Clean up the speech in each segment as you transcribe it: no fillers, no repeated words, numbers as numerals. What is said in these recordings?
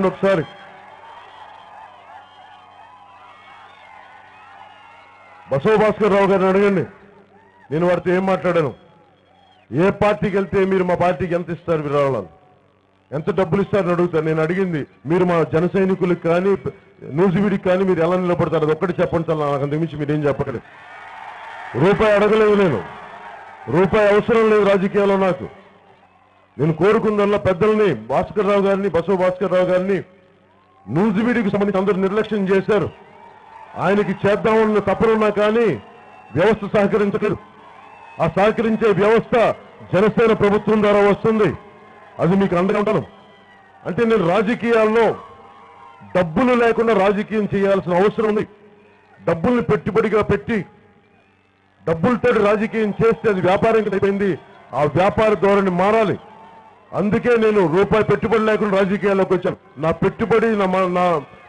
చెప్పండి ఒకసారి. బసవ భాస్కర్ రావు గారిని అడగండి, నేను వారితో ఏం మాట్లాడాను. ఏ పార్టీకి వెళ్తే మీరు మా పార్టీకి ఎంత ఇస్తారు విరాళాలు, ఎంత డబ్బులు ఇస్తారని అడుగుతారు. నేను అడిగింది మీరు మా జన సైనికులకు కానీ న్యూజివీడికి కానీ మీరు ఎలా నిలబడతారు, అది ఒక్కటి చెప్పండి సార్, నాకు అంతకుమించి మీరేం చెప్పలేదు. రూపాయి అడగలేదు, నేను రూపాయి అవసరం లేదు రాజకీయాల్లో నాకు. నేను కోరుకుందల్లా పెద్దల్ని, భాస్కర్ రావు గారిని, బసవ భాస్కర్ రావు గారిని న్యూజివీడికి సంబంధించి అందరూ నిర్లక్ష్యం చేశారు. ఆయనకి చేద్దామన్న తపనున్నా కానీ వ్యవస్థ సహకరించలేదు. ఆ సహకరించే వ్యవస్థ జనసేన ప్రభుత్వం ద్వారా వస్తుంది, అది మీకు అండగా ఉంటాను. అంటే నేను రాజకీయాల్లో డబ్బులు లేకుండా రాజకీయం చేయాల్సిన అవసరం ఉంది. డబ్బుల్ని పెట్టుబడిగా పెట్టి డబ్బులతో రాజకీయం చేస్తే అది వ్యాపారం అయిపోయింది. ఆ వ్యాపార ధోరణి మారాలి. అందుకే నేను రూపాయి పెట్టుబడి లేకుండా రాజకీయాల్లోకి వచ్చాను. నా పెట్టుబడి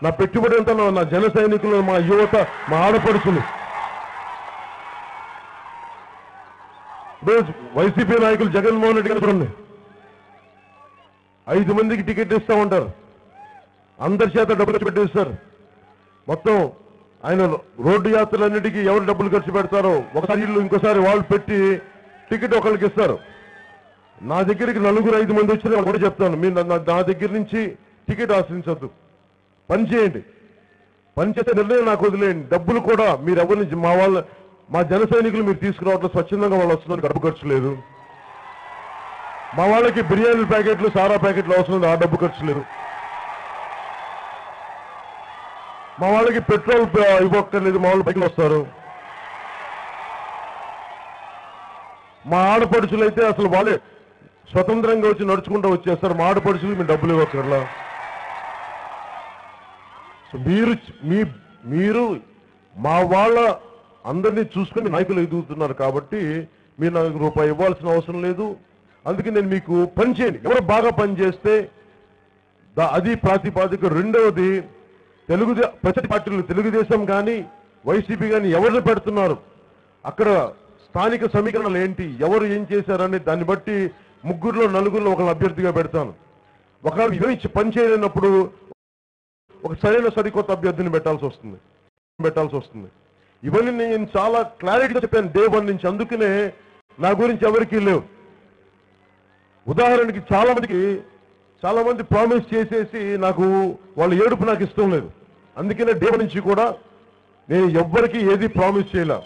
నా పెట్టుబడి అంతా నా జన సైనికులు, మా యువత, మా ఆడపడుచులు. వైసీపీ నాయకులు జగన్మోహన్ రెడ్డి గారు చూడండి, 5 మందికి టికెట్ ఇస్తా ఉంటారు, అందరి చేత డబ్బులు ఖర్చు పెట్టేస్తారు. మొత్తం ఆయన రోడ్డు యాత్రలన్నిటికీ ఎవరు డబ్బులు ఖర్చు పెడతారో ఒకసారి ఇల్లు ఇంకోసారి వాళ్ళు పెట్టి టికెట్ ఒకరికి ఇస్తారు. నా దగ్గరికి 4-5 మంది వచ్చిన కూడా చెప్తాను, మీరు నా దగ్గర నుంచి టికెట్ ఆశ్రయించద్దు, పని చేయండి, పని చేసే నిర్ణయం నాకు వదిలేయండి. డబ్బులు కూడా మీరు ఎవరిని మా జన సైనికులు మీరు తీసుకురావట్లేదు, స్వచ్ఛందంగా వాళ్ళు వస్తున్నారు, డబ్బు ఖర్చు లేదు. మా వాళ్ళకి బిర్యానీ ప్యాకెట్లు, సారా ప్యాకెట్లు అవసరం లేదు, ఆ డబ్బు ఖర్చు లేదు. మా వాళ్ళకి పెట్రోల్ ఇవ్వక్కర్లేదు, మా వాళ్ళు బైక్లు వస్తారు. మా ఆడపడుచులు అయితే అసలు వాళ్ళే స్వతంత్రంగా వచ్చి నడుచుకుంటూ వచ్చేస్తారు. మా ఆడపడుచులు మీరు డబ్బులు ఇవ్వక్కర్లా. మీరు మా వాళ్ళ అందరినీ చూసుకుని నాయకులు ఎదుగుతున్నారు కాబట్టి మీరు నాకు రూపాయి ఇవ్వాల్సిన అవసరం లేదు. అందుకే నేను మీకు పని చేయండి, ఎవరు బాగా పని చేస్తే అది ప్రాతిపాదిక. రెండవది, ప్రతి పార్టీలు తెలుగుదేశం కానీ వైసీపీ కానీ ఎవరిని పెడుతున్నారు, అక్కడ స్థానిక సమీకరణలు ఏంటి, ఎవరు ఏం చేశారని దాన్ని బట్టి 3-4 ఒకళ్ళ అభ్యర్థిగా పెడతాను. ఒకవేళ ఇవి పని చేయలేనప్పుడు ఒక సరైన సరికొత్త అభ్యర్థిని పెట్టాల్సి వస్తుంది. ఇవన్నీ నేను చాలా క్లారిటీగా చెప్పాను డే 1 నుంచి. అందుకనే నా గురించి ఎవరికీ లేవు. ఉదాహరణకి చాలా మంది ప్రామిస్ చేసేసి నాకు వాళ్ళ ఏడుపు నాకు ఇష్టం లేదు. అందుకనే డే 1 నుంచి కూడా నేను ఎవ్వరికి ఏది ప్రామిస్ చేయలే.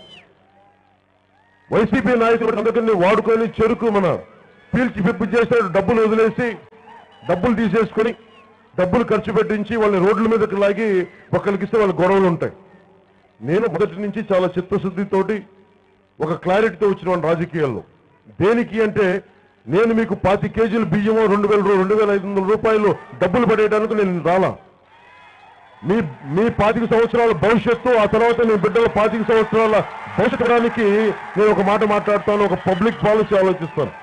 వైసీపీ నాయకులు అందరికీ వాడుకొని చెరుకు పీల్చి పిప్పు చేశారు, డబ్బులు వదిలేసి డబ్బులు తీసేసుకొని డబ్బులు ఖర్చు పెట్టించి వాళ్ళని రోడ్ల మీదకి లాగి ఒకరికి ఇస్తే వాళ్ళ గొడవలు ఉంటాయి. నేను మొదటి నుంచి చాలా చిత్తశుద్ధితోటి ఒక క్లారిటీతో వచ్చిన రాజకీయాల్లో. దేనికి అంటే నేను మీకు 25 కేజీలు బియ్యమో 2,500 రూపాయలు డబ్బులు పడేయడానికి నేను రాలా. మీ 25 సంవత్సరాల భవిష్యత్తు, ఆ తర్వాత మీ బిడ్డల 25 సంవత్సరాల భవిష్యత్తు నేను ఒక మాట మాట్లాడతాను, ఒక పబ్లిక్ పాలసీ ఆలోచిస్తాను.